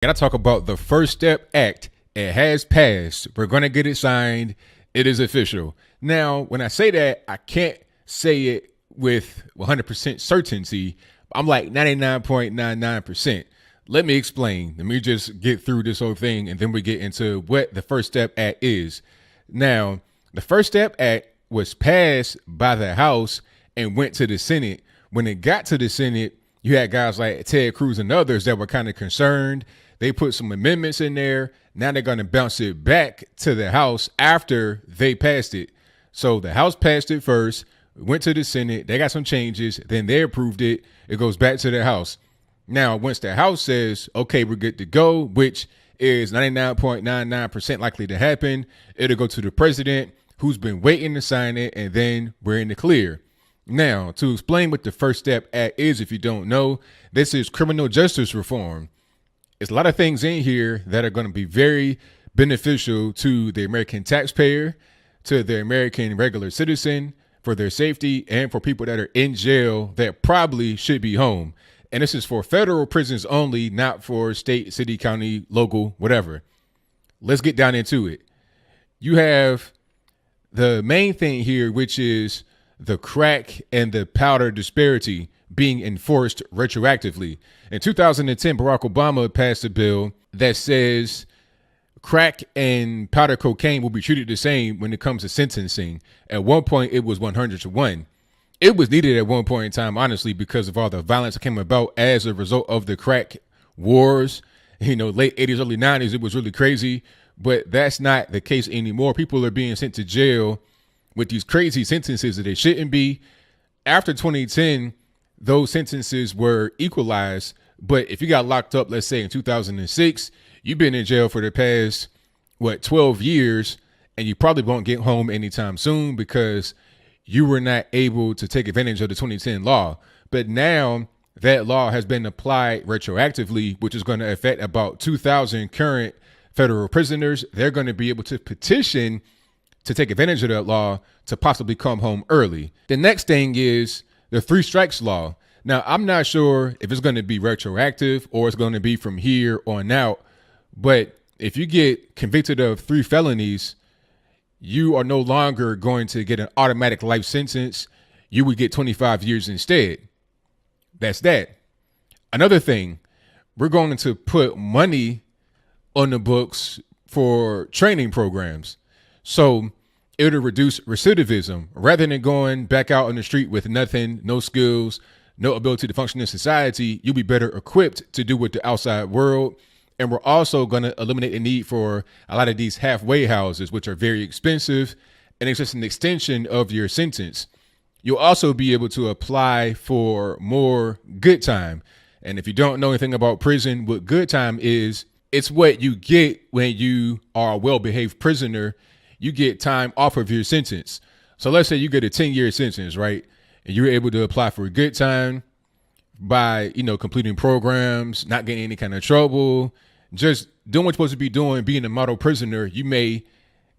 Gotta talk about the First Step Act. It has passed. We're gonna get it signed. It is official. Now, when I say that, I can't say it with 100% certainty. I'm like 99.99%. Let me explain. Let me just get through this whole thing and then we get into what the First Step Act is. Now, the First Step Act was passed by the House and went to the Senate. When it got to the Senate, you had guys like Ted Cruz and others that were kind of concerned. They put some amendments in there. Now they're going to bounce it back to the House after they passed it. So the House passed it first, went to the Senate. They got some changes. Then they approved it. It goes back to the House. Now, once the House says, okay, we're good to go, which is 99.99% likely to happen, it'll go to the president, who's been waiting to sign it, and then we're in the clear. Now, to explain what the First Step Act is, if you don't know, this is criminal justice reform. It's a lot of things in here that are going to be very beneficial to the American taxpayer, to the American regular citizen, for their safety, and for people that are in jail that probably should be home. And this is for federal prisons only, not for state, city, county, local, whatever. Let's get down into it. You have the main thing here, which is the crack and the powder disparity being enforced retroactively. In 2010, Barack Obama passed a bill that says crack and powder cocaine will be treated the same when it comes to sentencing. At one point, it was 100-1. It was needed at one point in time, honestly, because of all the violence that came about as a result of the crack wars. You know, late 80s, early 90s, it was really crazy. But that's not the case anymore. People are being sent to jail with these crazy sentences that they shouldn't be. After 2010, those sentences were equalized. But if you got locked up, let's say in 2006, you've been in jail for the past, 12 years, and you probably won't get home anytime soon because you were not able to take advantage of the 2010 law. But now that law has been applied retroactively, which is going to affect about 2,000 current federal prisoners. They're going to be able to petition to take advantage of that law to possibly come home early. The next thing is the 3 strikes law. Now, I'm not sure if it's going to be retroactive or it's going to be from here on out. But if you get convicted of 3 felonies, you are no longer going to get an automatic life sentence. You would get 25 years instead. That's that. Another thing, we're going to put money on the books for training programs. So it'll reduce recidivism. Rather than going back out on the street with nothing, no skills, no ability to function in society, you'll be better equipped to do with the outside world. And we're also going to eliminate the need for a lot of these halfway houses, which are very expensive. And it's just an extension of your sentence. You'll also be able to apply for more good time. And if you don't know anything about prison, what good time is, it's what you get when you are a well-behaved prisoner. You get time off of your sentence. So let's say you get a 10-year sentence, right? And you're able to apply for good time by, completing programs, not getting any kind of trouble, just doing what you're supposed to be doing, being a model prisoner. You may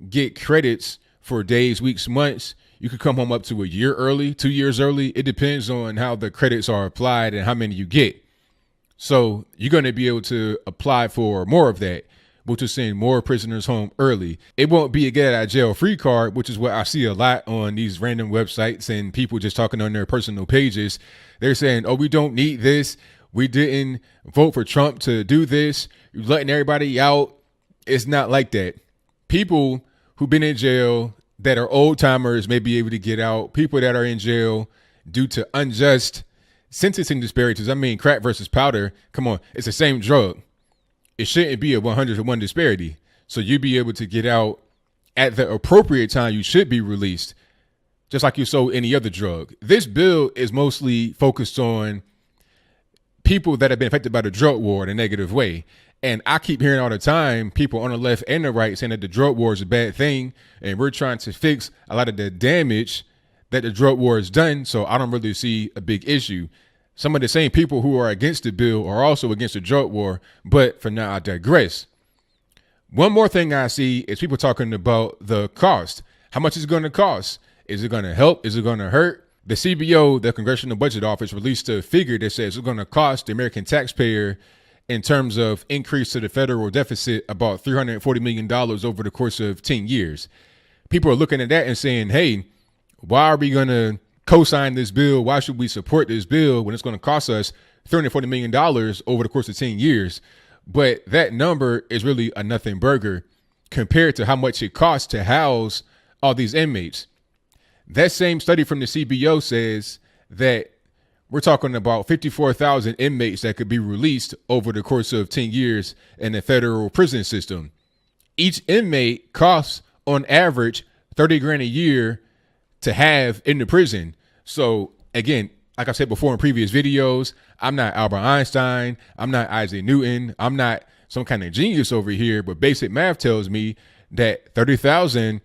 get credits for days, weeks, months. You could come home up to a year early, 2 years early. It depends on how the credits are applied and how many you get. So you're going to be able to apply for more of that, which is send more prisoners home early. It won't be a get out of jail free card, which is what I see a lot on these random websites and people just talking on their personal pages. They're saying, oh, we don't need this. We didn't vote for Trump to do this. You're letting everybody out. It's not like that. People who've been in jail that are old timers may be able to get out. People that are in jail due to unjust sentencing disparities. I mean, crack versus powder. Come on, it's the same drug. It shouldn't be a 100-1 disparity. So you'd be able to get out at the appropriate time. You should be released, just like you sold any other drug. This bill is mostly focused on people that have been affected by the drug war in a negative way. And I keep hearing all the time, people on the left and the right saying that the drug war is a bad thing. And we're trying to fix a lot of the damage that the drug war has done. So I don't really see a big issue. Some of the same people who are against the bill are also against the drug war. But for now, I digress. One more thing I see is people talking about the cost. How much is it going to cost? Is it going to help? Is it going to hurt? The CBO, the Congressional Budget Office, released a figure that says it's going to cost the American taxpayer in terms of increase to the federal deficit about $340 million over the course of 10 years. People are looking at that and saying, hey, why are we going to co-sign this bill? Why should we support this bill when it's going to cost us $340 million over the course of 10 years? But that number is really a nothing burger compared to how much it costs to house all these inmates. That same study from the CBO says that we're talking about 54,000 inmates that could be released over the course of 10 years in the federal prison system. Each inmate costs on average 30 grand a year to have in the prison. So again, like I said before in previous videos, I'm not Albert Einstein. I'm not Isaac Newton. I'm not some kind of genius over here, but basic math tells me that 30,000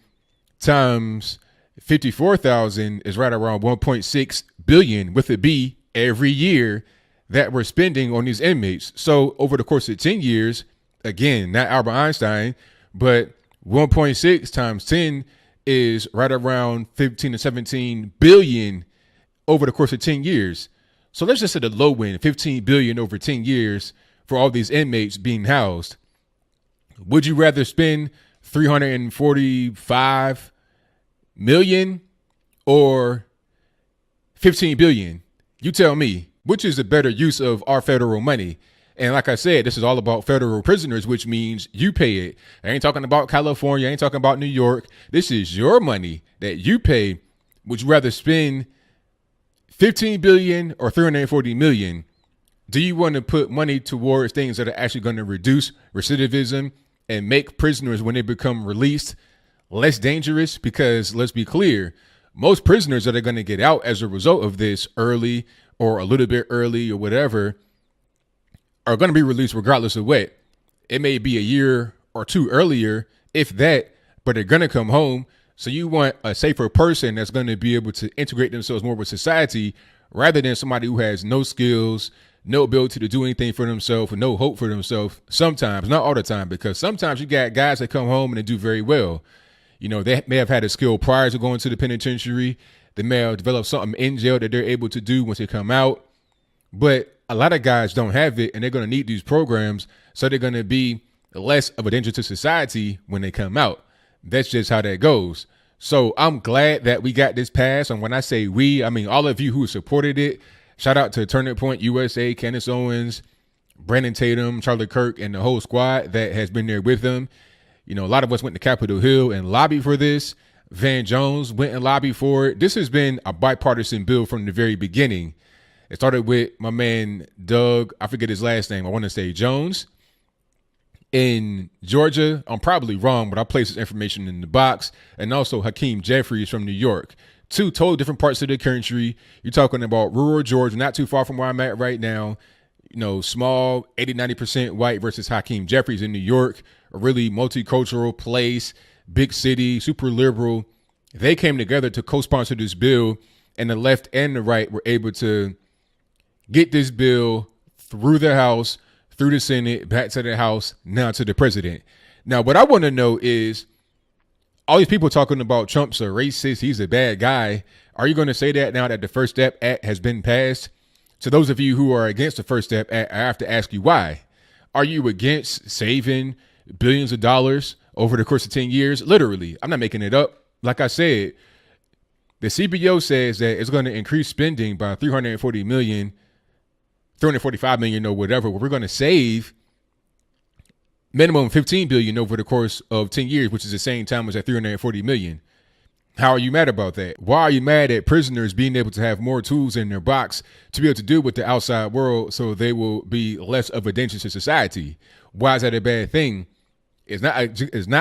times 54,000 is right around 1.6 billion with a B every year that we're spending on these inmates. So over the course of 10 years, again, not Albert Einstein, but 1.6 times 10 is right around 15 to 17 billion over the course of 10 years. So let's just say the low end, 15 billion over 10 years for all these inmates being housed. Would you rather spend 345 million or 15 billion? You tell me, which is the better use of our federal money? And like I said, this is all about federal prisoners, which means you pay it. I ain't talking about California. I ain't talking about New York. This is your money that you pay. Would you rather spend 15 billion or 340 million? Do you want to put money towards things that are actually going to reduce recidivism and make prisoners, when they become released, less dangerous? Because let's be clear, most prisoners that are going to get out as a result of this early or a little bit early or whatever are going to be released regardless of what. It may be a year or two earlier, if that, but they're going to come home. So you want a safer person that's going to be able to integrate themselves more with society rather than somebody who has no skills, no ability to do anything for themselves, and no hope for themselves. Sometimes, not all the time, because sometimes you got guys that come home and they do very well. You know, they may have had a skill prior to going to the penitentiary. They may have developed something in jail that they're able to do once they come out. But a lot of guys don't have it, and they're going to need these programs, so they're going to be less of a danger to society when they come out. That's just how that goes. So I'm glad that we got this passed. And when I say we, I mean all of you who supported it. Shout out to Turning Point USA, Candace Owens, Brandon Tatum, Charlie Kirk, and the whole squad that has been there with them. You know, a lot of us went to Capitol Hill and lobbied for this. Van Jones went and lobbied for it. This has been a bipartisan bill from the very beginning. It started with my man, Doug, I forget his last name. I want to say Jones in Georgia. I'm probably wrong, but I'll place his information in the box. And also Hakeem Jeffries from New York. Two totally different parts of the country. You're talking about rural Georgia, not too far from where I'm at right now. You know, small, 80-90% white versus Hakeem Jeffries in New York, a really multicultural place, big city, super liberal. They came together to co-sponsor this bill, and the left and the right were able to get this bill through the House, through the Senate, back to the House, now to the president. Now, what I want to know is, all these people talking about Trump's a racist, he's a bad guy. Are you going to say that now that the First Step Act has been passed? To those of you who are against the First Step Act, I have to ask you why. Are you against saving billions of dollars over the course of 10 years? Literally, I'm not making it up. Like I said, the CBO says that it's going to increase spending by 345 million or whatever. We're going to save minimum 15 billion over the course of 10 years, which is the same time as that 340 million. How are you mad about that? Why are you mad at prisoners being able to have more tools in their box to be able to deal with the outside world so they will be less of a danger to society? Why is that a bad thing? It's not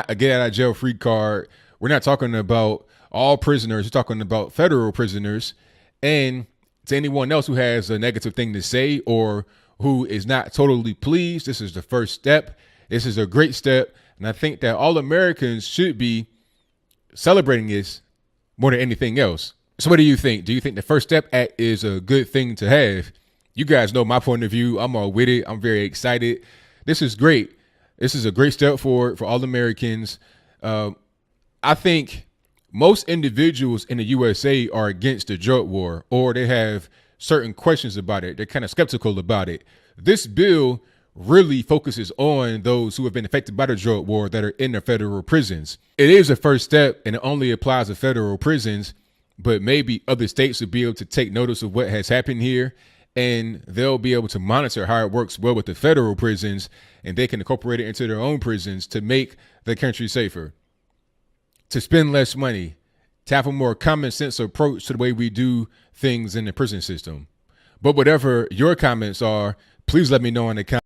a get out of jail free card. We're not talking about all prisoners. We're talking about federal prisoners. And to anyone else who has a negative thing to say or who is not totally pleased, this is the first step. This is a great step. And I think that all Americans should be celebrating this more than anything else. So what do you think? Do you think the First Step Act is a good thing to have? You guys know my point of view. I'm all with it. I'm very excited. This is great. This is a great step forward for all Americans. I think most individuals in the USA are against the drug war, or they have certain questions about it. They're kind of skeptical about it. This bill really focuses on those who have been affected by the drug war that are in the federal prisons. It is a first step, and it only applies to federal prisons, but maybe other states will be able to take notice of what has happened here, and they'll be able to monitor how it works well with the federal prisons, and they can incorporate it into their own prisons to make the country safer, to spend less money, to have a more common sense approach to the way we do things in the prison system. But whatever your comments are, please let me know in the comments.